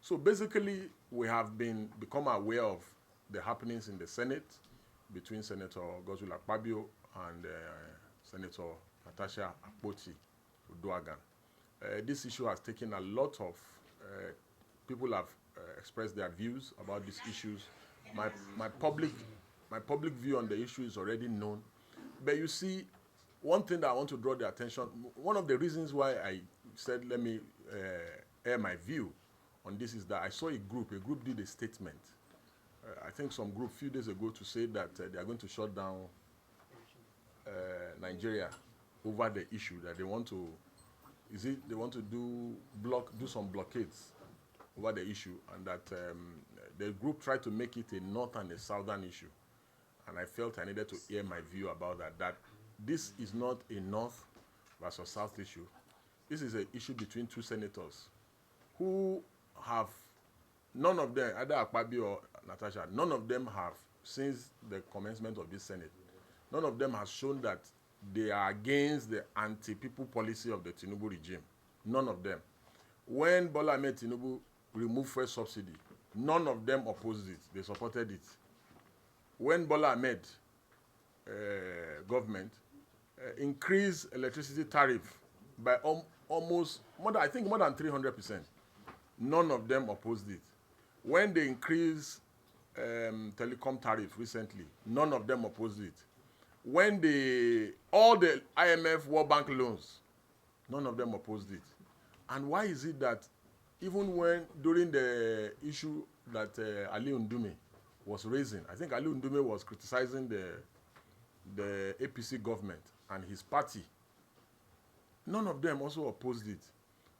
So basically, we have become aware of the happenings in the Senate between Senator Godswill Akpabio and Senator Natasha Akpoti-Uduaghan. This issue has taken a lot of people have expressed their views about these issues. My public view on the issue is already known. But you see, one thing that I want to draw the attention, one of the reasons why I said let me air my view on this is that I saw a group did a statement. I think some group a few days ago to say that they are going to shut down Nigeria over the issue that they want to, they want to do some blockades over the issue, and that the group tried to make it a north and a southern issue. And I felt I needed to air my view about that this is not a north versus south issue. This is an issue between two senators who have, none of them, either Akpabio or Natasha, none of them have, since the commencement of this Senate, none of them has shown that they are against the anti-people policy of the Tinubu regime. None of them. When Bola Ahmed Tinubu removed fuel subsidy, none of them opposed it. They supported it. When Bola Ahmed government increased electricity tariff by almost more than 300%, none of them opposed it. When they increased telecom tariff recently, none of them opposed it. When all the IMF World Bank loans, none of them opposed it. And why is it that even during the issue that Ali Ndume was raising, I think Ali Ndume was criticizing the APC government and his party, none of them also opposed it.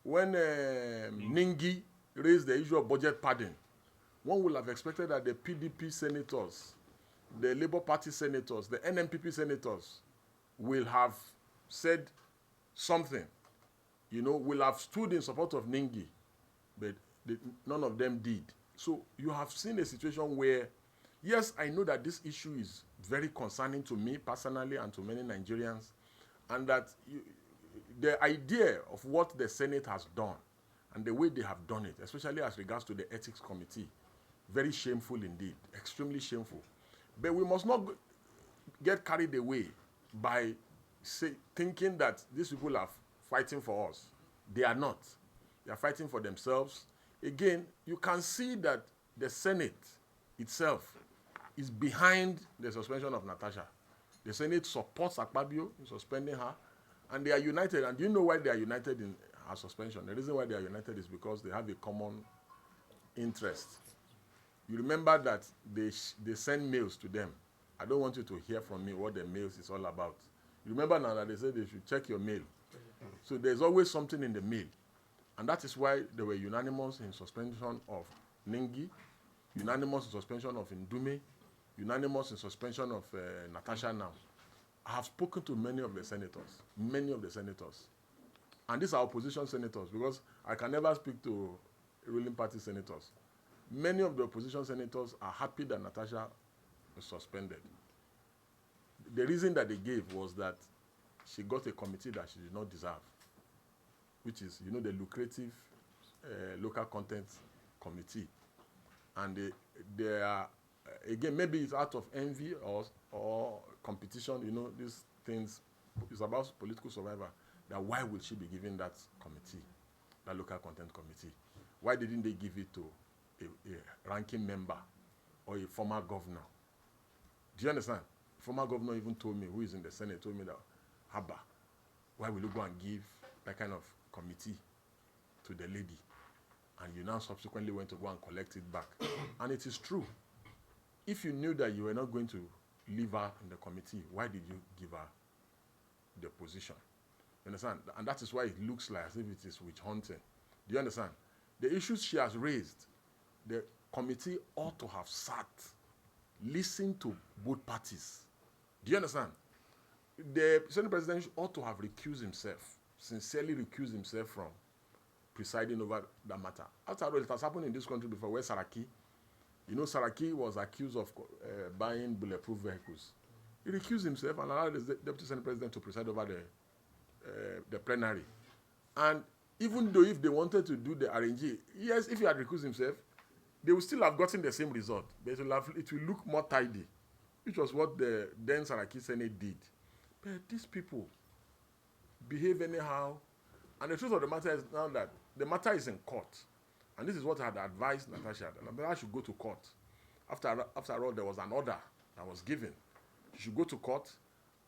When Ningi raised the issue of budget padding, one would have expected that the PDP senators, the Labour Party senators, the NNPP senators will have said something, will have stood in support of Ningi, but none of them did. So you have seen a situation where, yes, I know that this issue is very concerning to me personally and to many Nigerians, and that the idea of what the Senate has done and the way they have done it, especially as regards to the Ethics Committee, very shameful indeed, extremely shameful. But we must not get carried away by thinking that these people are fighting for us. They are not. They are fighting for themselves. Again, you can see that the Senate itself is behind the suspension of Natasha. The Senate supports Akpabio in suspending her, and they are united. And do you know why they are united in her suspension? The reason why they are united is because they have a common interest. You remember that they send mails to them. I don't want you to hear from me what the mails is all about. You remember now that they said they should check your mail. So there's always something in the mail. And that is why they were unanimous in suspension of Ningi, unanimous in suspension of Ndume, unanimous in suspension of Natasha now. I have spoken to many of the senators. And these are opposition senators, because I can never speak to ruling party senators. Many of the opposition senators are happy that Natasha was suspended. The reason that they gave was that she got a committee that she did not deserve, which is, the lucrative local content committee. And they are, again, maybe it's out of envy or competition, these things, it's about political survival, that why would she be given that committee, that local content committee? Why didn't they give it to a ranking member or a former governor? Do you understand? Former governor even told me, who is in the Senate, told me that, Haba, why will you go and give that kind of committee to the lady? And you now subsequently went to go and collect it back. And it is true. If you knew that you were not going to leave her in the committee, why did you give her the position? You understand? And that is why it looks like as if it is witch hunting. Do you understand? The issues she has raised, the committee ought to have sat, listened to both parties. Do you understand? The Senate President ought to have recused himself, sincerely recused himself from presiding over that matter. After all, it has happened in this country before, where Saraki, Saraki was accused of buying bulletproof vehicles. He recused himself and allowed the Deputy Senate President to preside over the plenary. And Even though if they wanted to do the RNG, yes, if he had recused himself, they would still have gotten the same result. But it will look more tidy, which was what the then Saraki Senate did. But these people behave anyhow. And the truth of the matter is now that the matter is in court. And this is what I had advised Natasha. Natasha should go to court. After all, there was an order that was given. She should go to court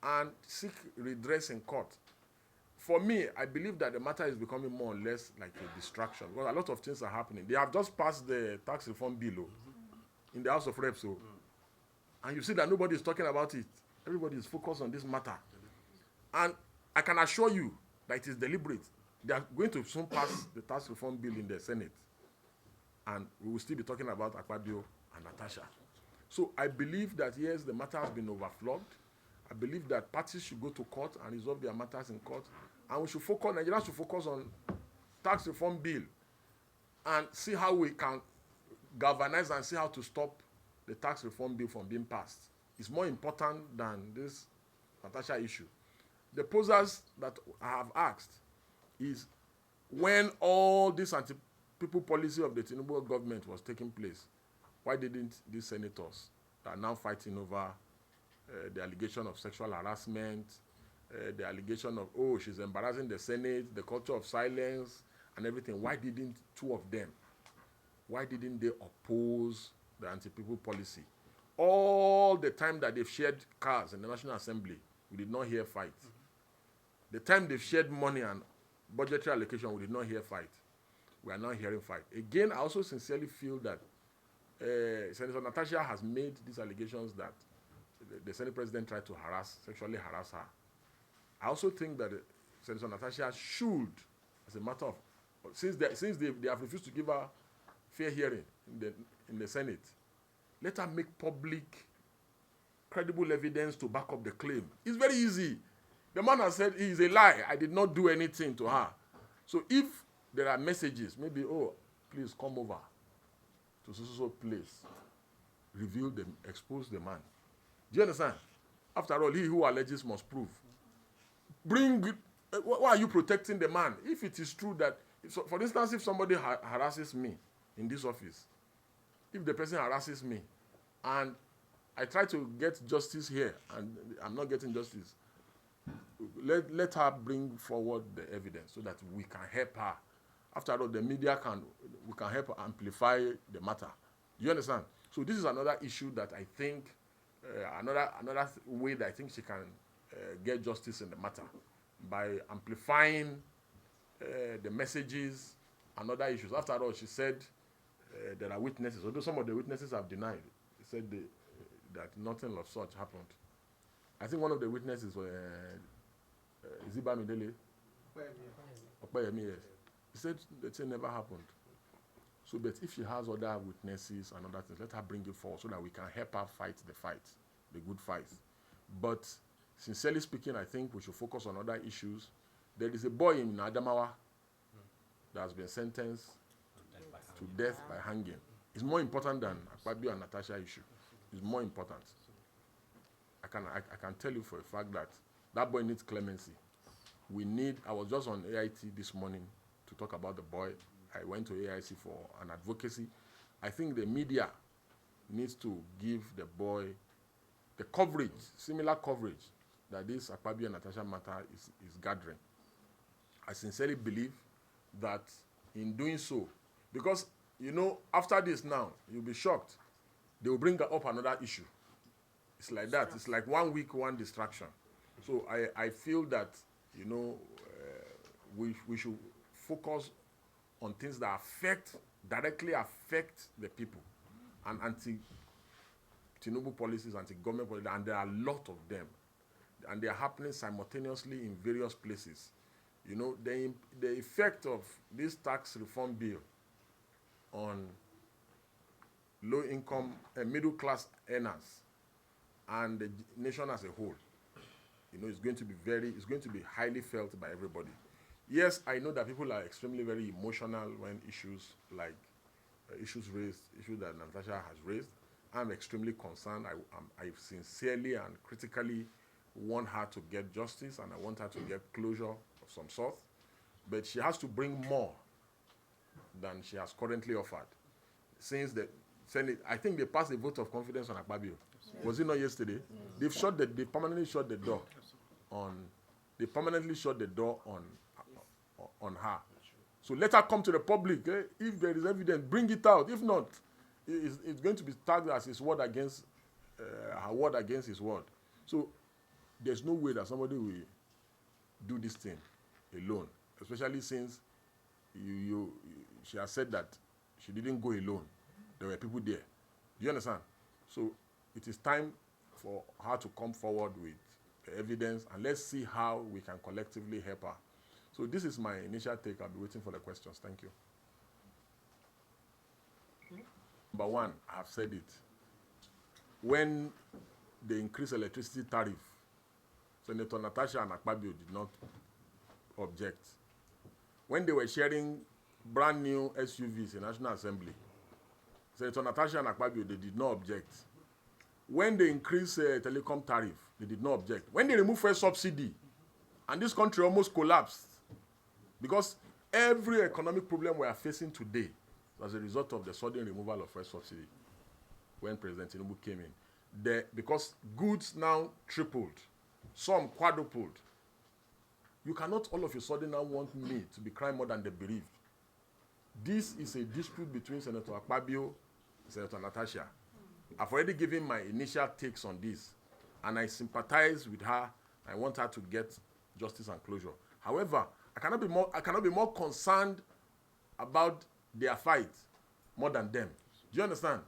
and seek redress in court. For me, I believe that the matter is becoming more or less like a distraction because a lot of things are happening. They have just passed the tax reform bill in the House of Reps. And you see that nobody is talking about it. Everybody is focused on this matter. And I can assure you that it is deliberate. They are going to soon pass the tax reform bill in the Senate. And we will still be talking about Akpabio and Natasha. So I believe that, yes, the matter has been overflowed. I believe that parties should go to court and resolve their matters in court. And we should focus, Nigerians should focus on tax reform bill and see how we can galvanize and see how to stop the tax reform bill from being passed. It's more important than this Natasha issue. The posers that I have asked is when all this anti-people policy of the Tinubu government was taking place, why didn't these senators that are now fighting over the allegation of sexual harassment, the allegation of, oh, she's embarrassing the Senate, the culture of silence, and everything, why didn't two of them, why didn't they oppose the anti-people policy? All the time that they've shared cars in the National Assembly, we did not hear fight. The time they've shared money and budgetary allocation, we did not hear fight. We are now hearing fight. Again, I also sincerely feel that Senator Natasha has made these allegations that the Senate President tried to sexually harass her. I also think that Senator Natasha should, as a matter of, since they have refused to give her fair hearing in the Senate, let her make public, credible evidence to back up the claim. It's very easy. The man has said, it is a lie. I did not do anything to her. So if there are messages, maybe, oh, please come over to so place, reveal them, expose the man. Do you understand? After all, he who alleges must prove. Why are you protecting the man? If it is true that, for instance, if somebody harasses me in this office, if the person harasses me, and I try to get justice here, and I'm not getting justice, let her bring forward the evidence so that we can help her. After all, the media we can help amplify the matter. Do you understand? So this is another issue that I think, another way that I think she can get justice in the matter by amplifying the messages and other issues. After all, she said there are witnesses, although some of the witnesses have denied. They said that nothing of such happened. I think one of the witnesses was Ziba Midele. Akpabio, yes. He said the thing never happened. So, but if she has other witnesses and other things, let her bring it forward so that we can help her fight the fight, the good fight. But sincerely speaking, I think we should focus on other issues. There is a boy in Adamawa that has been sentenced to death by hanging. It's more important than Akpabio and Natasha issue. It's more important. I can tell you for a fact that that boy needs clemency. I was just on AIT this morning to talk about the boy. I went to AIC for an advocacy. I think the media needs to give the boy the coverage, similar coverage that this Akpabio and Natasha matter is gathering. I sincerely believe that in doing so, because, you know, after this now, you'll be shocked. They will bring up another issue. It's like that. It's like 1 week, one distraction. So I feel that, you know, we should focus on things that directly affect the people, and anti-Tinubu policies, anti-government policies, and there are a lot of them, and they are happening simultaneously in various places. You know, the effect of this tax reform bill on low-income and middle-class earners and the nation as a whole, you know, it's going to be highly felt by everybody. Yes, I know that people are extremely very emotional when issues like issues that Natasha has raised. I'm extremely concerned. I sincerely and critically want her to get justice, and I want her to get closure of some sort. but she has to bring more than she has currently offered. Since the Senate, I think they passed a vote of confidence on Akpabio. Yes. Was it not yesterday? Yes. They permanently shut the door on her. So let her come to the public. If there is evidence, bring it out. If not, it's going to be tagged as his word against her word against his word. So there's no way that somebody will do this thing alone, especially since she has said that she didn't go alone. There were people there. Do you understand? So it is time for her to come forward with the evidence, and let's see how we can collectively help her. So this is my initial take. I'll be waiting for the questions. Thank you. Number one, I've said it. When they increased electricity tariff, Senator Natasha and Akpabio did not object. When they were sharing brand new SUVs in National Assembly, Senator Natasha and Akpabio, they did not object. When they increased telecom tariff, they did not object. When they removed first subsidy, and this country almost collapsed, because every economic problem we are facing today was a result of the sudden removal of first subsidy when President Tinubu came in. Because goods now tripled, some quadrupled. You cannot all of a sudden now want me to be crying more than the bereaved. This is a dispute between Senator Akpabio and Senator Natasha. I've already given my initial takes on this, and I sympathize with her. I want her to get justice and closure. However, I cannot be more concerned about their fight more than them. Do you understand?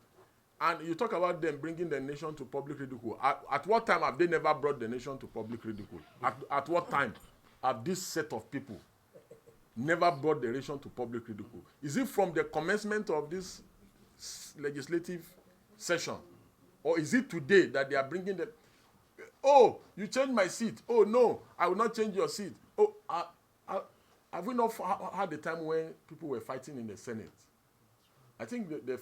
And you talk about them bringing the nation to public ridicule. At what time have they never brought the nation to public ridicule? At what time have this set of people never brought the nation to public ridicule? Is it from the commencement of this legislative session? Or is it today that they are bringing the... Oh, you changed my seat. Oh, no, I will not change your seat. Oh, have we not had the time when people were fighting in the Senate? I think the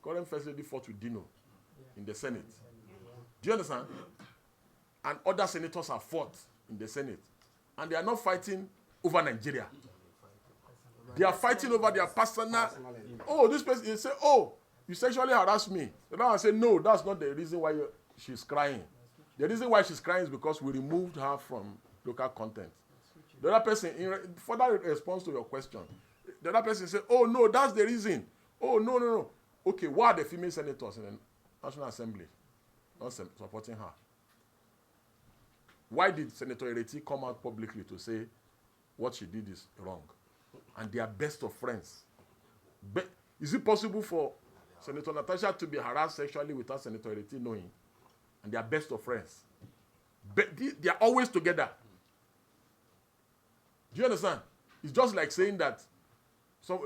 current first lady fought with Dino in the Senate. Do you understand? And other senators have fought in the Senate. And they are not fighting over Nigeria. They are fighting over their personal... Oh, this person, they say, oh, you sexually harassed me. The other one say, no, that's not the reason why she's crying. The reason why she's crying is because we removed her from local content. The other person, in further response to your question, the other person say, oh, no, that's the reason. Oh, no. Okay, why are the female senators in the National Assembly not supporting her? Why did Senator Ereti come out publicly to say what she did is wrong? And they are best of friends. Is it possible for Senator Natasha to be harassed sexually without Senator Ereti knowing? And they are best of friends. They are always together. Do you understand? It's just like saying that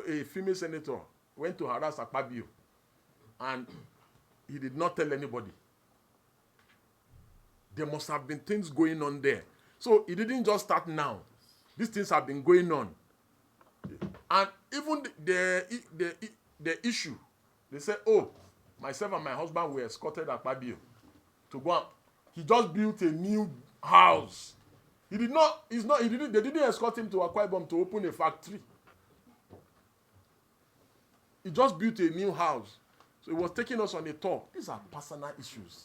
a female senator went to harass Akpabio and he did not tell anybody. There must have been things going on there. So it didn't just start now. These things have been going on. And even the issue, they said, oh, myself and my husband were escorted Akpabio to go out. He just built a new house. They didn't escort him to Akpabio to open a factory. He just built a new house. So he was taking us on a tour. These are personal issues.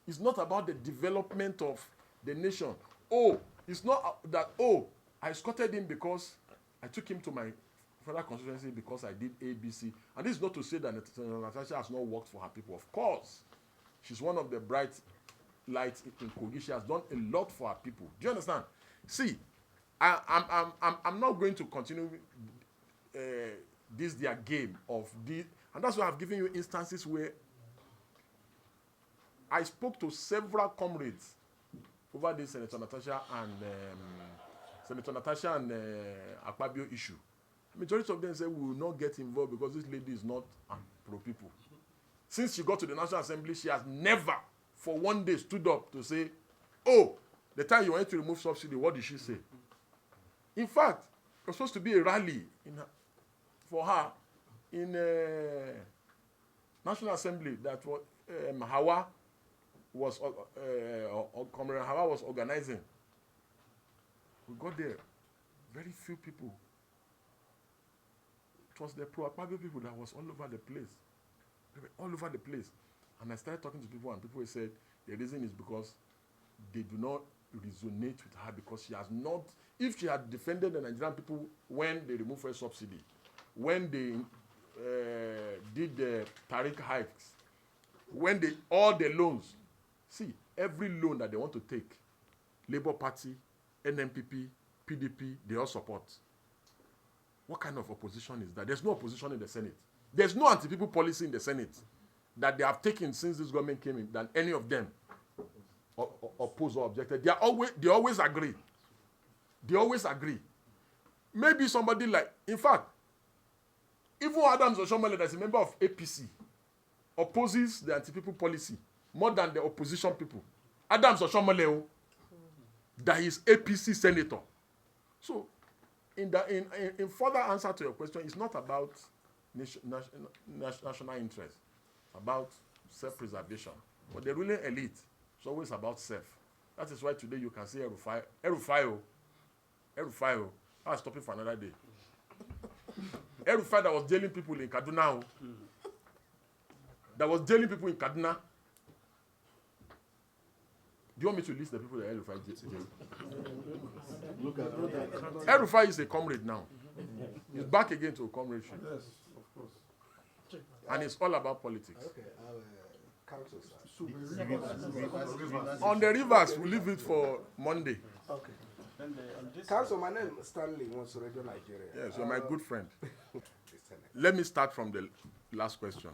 It's not about the development of the nation. Oh, it's not that, oh, I escorted him because I took him to my federal constituency because I did ABC. And this is not to say that Natasha has not worked for her people. Of course. She's one of the bright lights in Kogi. She has done a lot for her people. Do you understand? See, I'm not going to continue their game of this. And that's why I've given you instances where I spoke to several comrades over this Senator Natasha and Akpabio issue. Majority of them say we will not get involved because this lady is not pro-people. Since she got to the National Assembly, she has never, for one day, stood up to say, oh, the time you wanted to remove subsidy, what did she say? In fact, it was supposed to be a rally for her in National Assembly that Hawa was organizing. We got there. Very few people. It was the pro-Akpabio people that was all over the place. They were all over the place. And I started talking to people, and people said the reason is because they do not resonate with her, because she has not, if she had defended the Nigerian people when they removed her subsidy, when they did the tariff hikes, when they, all the loans, see, every loan that they want to take, Labour Party, NMPP, PDP, they all support. What kind of opposition is that? There's no opposition in the Senate. There's no anti-people policy in the Senate that they have taken since this government came in than any of them oppose or objected. They always agree. They always agree. Maybe somebody like, in fact, even Adams Oshomole, that's a member of APC, opposes the anti-people policy more than the opposition people. Adams Oshomole, that is APC senator. So, in further answer to your question, it's not about national interest, about self-preservation. But the ruling elite is always about self. That is why today you can see Erufai. I'll stop it for another day. Erufai that was jailing people in Kaduna. That was jailing people in Kaduna. Do you want me to list the people that Erufai jailed? Erufai is a comrade now. He's back again to a comradeship. Yes, of course. And it's all about politics. Okay, council, sir. On the rivers, we leave it for Monday. Okay. Council, my name is Stanley, once Radio Nigeria. Yes, you're my good friend. Let me start from the last question.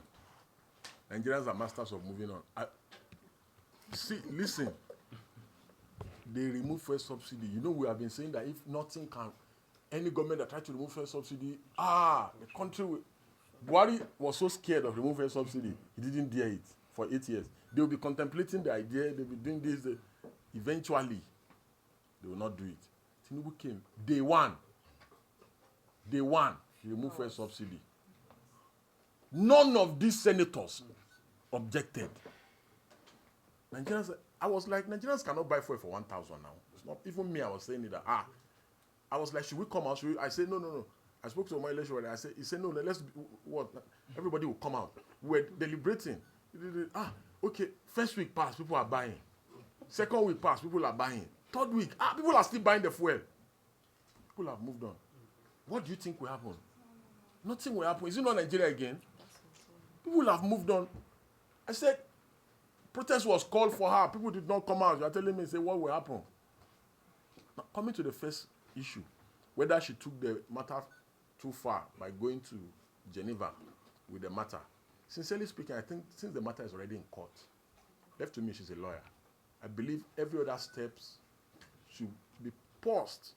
Nigerians are masters of moving on. Listen. They remove fuel subsidy. You know, we have been saying that if nothing can, any government that tries to remove fuel subsidy, the country will. Buhari was so scared of removing fuel subsidy, he didn't dare it for 8 years. They will be contemplating the idea, they will be doing this. Eventually, they will not do it. Tinubu came. Day one, he removed fuel subsidy. None of these senators objected. Nigerians, I was like, Nigerians cannot buy fuel for 1,000 now. It's not even me. I was saying it that I was like, should we come out? I said no. I spoke to my election. He said no. Let's what? Everybody will come out. We're deliberating. Okay. First week passed, people are buying. Second week passed, people are buying. Third week, people are still buying the fuel. People have moved on. What do you think will happen? Nothing will happen. Is it not Nigeria again? People have moved on. I said, protest was called for her. People did not come out. You are telling me, say, what will happen? Now, coming to the first issue, whether she took the matter too far by going to Geneva with the matter. Sincerely speaking, I think since the matter is already in court, left to me, she's a lawyer. I believe every other steps should be paused.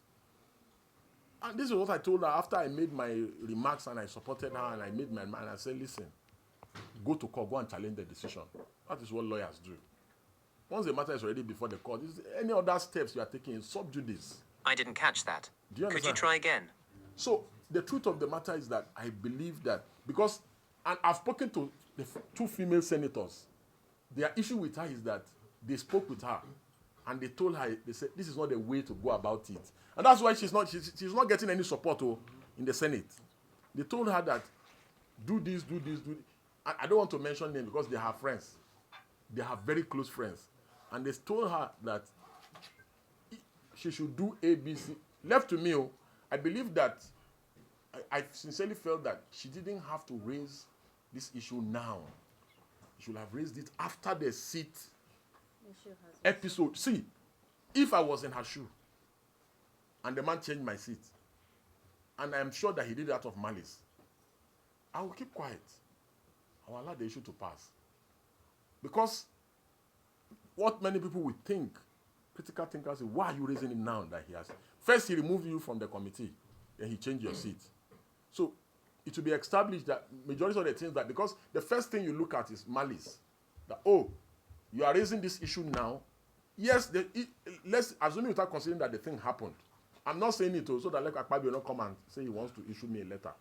And this is what I told her after I made my remarks and I supported her and I made my mind. I said, listen, go to court, go and challenge the decision. That is what lawyers do. Once the matter is already before the court, any other steps you are taking is sub judice. I didn't catch that. Do you understand? Could you try again? So the truth of the matter is that I believe that because, and I've spoken to the two female senators, their issue with her is that they spoke with her and they told her, they said, this is not the way to go about it. And that's why she's not getting any support in the Senate. They told her that do this. I don't want to mention names because they have friends. They have very close friends. And they told her that she should do ABC. Left to me, I believe that I sincerely felt that she didn't have to raise this issue now. She should have raised it after the seat episode. See, if I was in her shoe and the man changed my seat, and I'm sure that he did it out of malice, I will keep quiet. I will allow the issue to pass. Because what many people will think, critical thinkers say, why are you raising it now that he has? First, he removed you from the committee, then he changed your seat. So it will be established that majority of the things that, because the first thing you look at is malice. That, you are raising this issue now. Yes, let's assume without considering that the thing happened. I'm not saying it so that like Akpabio will not come and say he wants to issue me a letter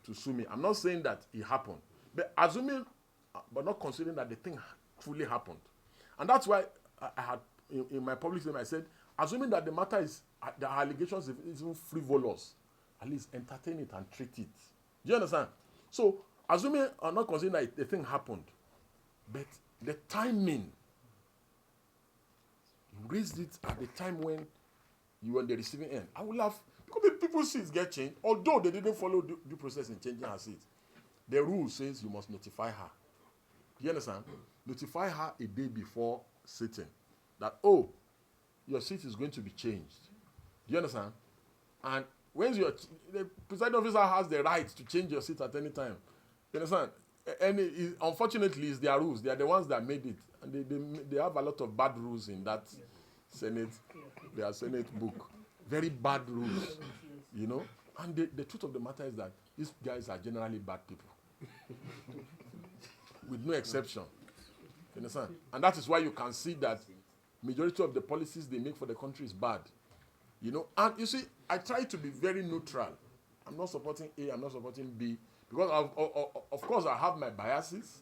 to sue me. I'm not saying that it happened. But assuming, but not considering that the thing truly happened. And that's why I had, in my public statement, I said, assuming that the matter is the allegations, if it's even frivolous, at least entertain it and treat it. Do you understand? So, assuming I'm not considering that the thing happened, but the timing, you raised it at the time when you were on the receiving end. I would have, because people's seats get changed, although they didn't follow due process in changing her seat. The rule says you must notify her. Do you understand? Notify her a day before sitting that, oh, your seat is going to be changed. Do you understand? And when the presiding officer has the right to change your seat at any time. You understand? And unfortunately, it's their rules. They are the ones that made it. And they have a lot of bad rules in that Senate, their Senate book. Very bad rules, you know. And the truth of the matter is that these guys are generally bad people. With no exception. You understand? And that is why you can see that majority of the policies they make for the country is bad. You know, and you see, I try to be very neutral. I'm not supporting A, I'm not supporting B, because of course I have my biases,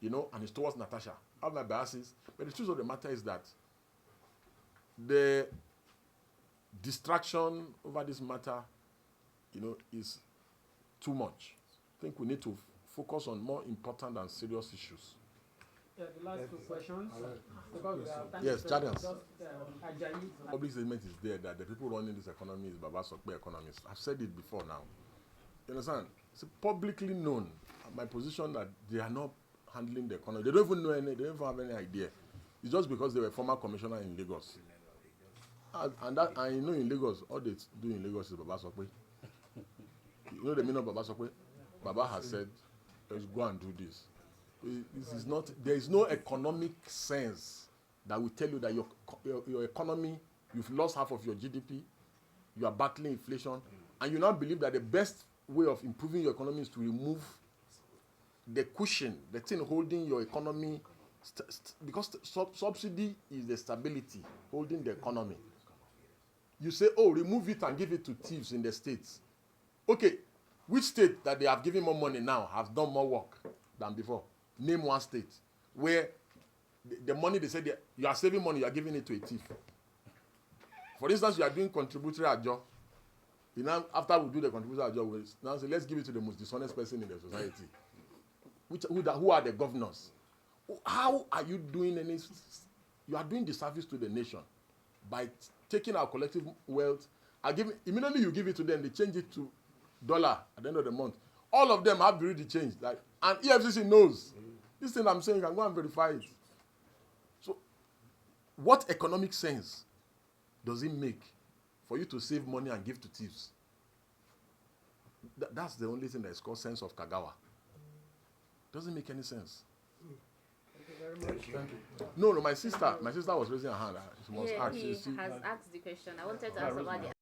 you know, and it's towards Natasha. I have my biases, but the truth of the matter is that the distraction over this matter, you know, is too much. I think we need to focus on more important and serious issues. Yeah, the last two questions. Yes, Chadians. Public statement is there that the people running this economy is Baba Sokpe economists. I've said it before now. You understand? It's publicly known, my position, that they are not handling the economy. They don't even know they don't even have any idea. It's just because they were former commissioner in Lagos. And you know, in Lagos, all they do in Lagos is Baba Sokpe. You know the meaning of Baba Sokpe? Baba has said, let's go and do this. This is not, there is no economic sense that will tell you that your economy, you've lost half of your GDP, you are battling inflation, and you now believe that the best way of improving your economy is to remove the cushion, the thing holding your economy, because subsidy is the stability holding the economy. You say, oh, remove it and give it to thieves in the states. Okay, which state that they have given more money now has done more work than before? Name one state where the money they said you are saving money, you are giving it to a thief. For instance, you are doing contributory ajo. You know, after we do the contributory ajo, we now say let's give it to the most dishonest person in the society. Who are the governors? How are you doing any? You are doing disservice to the nation by taking our collective wealth and giving. Immediately you give it to them, they change it to dollar at the end of the month. All of them have to read the change. Like, and EFCC knows. This thing I'm saying, you can go and verify it. So, what economic sense does it make for you to save money and give to thieves? That's the only thing that is called sense of Kagawa. Doesn't make any sense. Thank you very much. Thank you. No, my sister was raising her hand. She must ask. He has asked the question. I wanted to ask about the